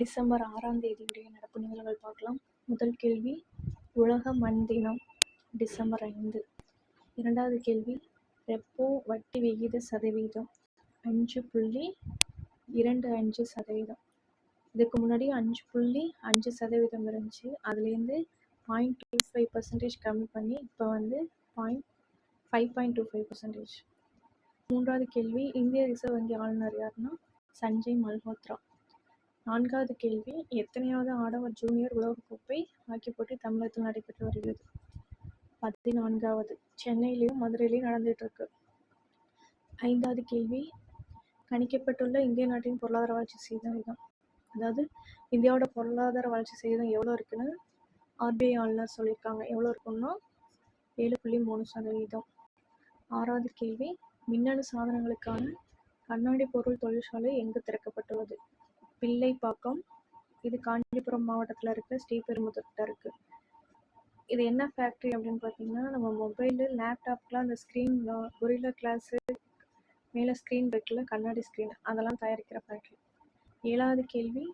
December 6ஆம் தேதியுடைய நடப்பு நிகழ்வுகள் பார்க்கலாம். முதல் கேள்வி, உலக மண் தினம் டிசம்பர் 5. இரண்டாவது கேள்வி, ரெப்போ வட்டி விகித சதவீதம் 5.25%. இதுக்கு முன்னாடி 5.5% இருந்துச்சு. அதுலேருந்து 0.25% கம்மி பண்ணி இப்போ வந்து 5.25%. மூன்றாவது கேள்வி, இந்திய ரிசர்வ் வங்கி ஆளுநர் யாருன்னா சஞ்சய் மல்ஹோத்ரா. நான்காவது கேள்வி, எத்தனையாவது ஆடவர் ஜூனியர் உலகக்கோப்பை ஹாக்கி போட்டி தமிழகத்தில் நடைபெற்று வருகிறது? 14வது. சென்னையிலையும் மதுரையிலையும் நடந்துட்டு இருக்கு. ஐந்தாவது கேள்வி, கணிக்கப்பட்டுள்ள இந்திய நாட்டின் பொருளாதார வளர்ச்சி சதவீதம், அதாவது இந்தியாவோட பொருளாதார வளர்ச்சி சதவீதம் எவ்வளோ இருக்குன்னு ஆர்பிஐ ஆளுநர் சொல்லியிருக்காங்க. எவ்வளோ இருக்குன்னா 7.3%. ஆறாவது கேள்வி, மின்னணு சாதனங்களுக்கான கண்ணாடி பொருள் தொழிற்சாலை எங்கு திறக்கப்பட்டுள்ளது? பிள்ளைப்பாக்கம். இது காஞ்சிபுரம் மாவட்டத்தில் இருக்க ஸ்ரீபெரும்புதூர்கிட்ட இருக்கு. இது என்ன ஃபேக்ட்ரி அப்படின்னு பார்த்தீங்கன்னா, நம்ம மொபைலு லேப்டாப்க்குலாம் அந்த ஸ்க்ரீன் கொரில்லா கிளாஸு மேலே ஸ்க்ரீன் இருக்குல்ல, கண்ணாடி ஸ்க்ரீன், அதெல்லாம் தயாரிக்கிற ஃபேக்ட்ரி. ஏழாவது கேள்வி,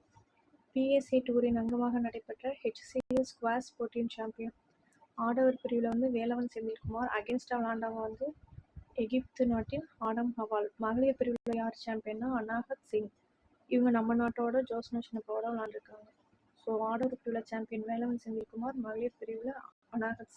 பிஎஸ்ஏ டூரின் அங்கமாக நடைபெற்ற HCL ஸ்குவாஷ் போட்டியின் சாம்பியன் ஆடவர் பிரிவில் வந்து வேலவன் செந்தில்குமார். அகேன்ஸ்டாக விளாண்டவங்க வந்து எகிப்து நாட்டின் ஆடம் ஹவால். மகளிர் பிரிவில் யார் சாம்பியன்னா அனாஹத் சிங். இவங்க நம்ம நாட்டோட ஜோஸ்னா சின்னப்பாவோட விளாண்டுருக்காங்க. ஸோ ஆடவர் பிரிவில் சாம்பியன் வேலவன் செந்தில்குமார், மகளிர் பிரிவில் அனாஹத்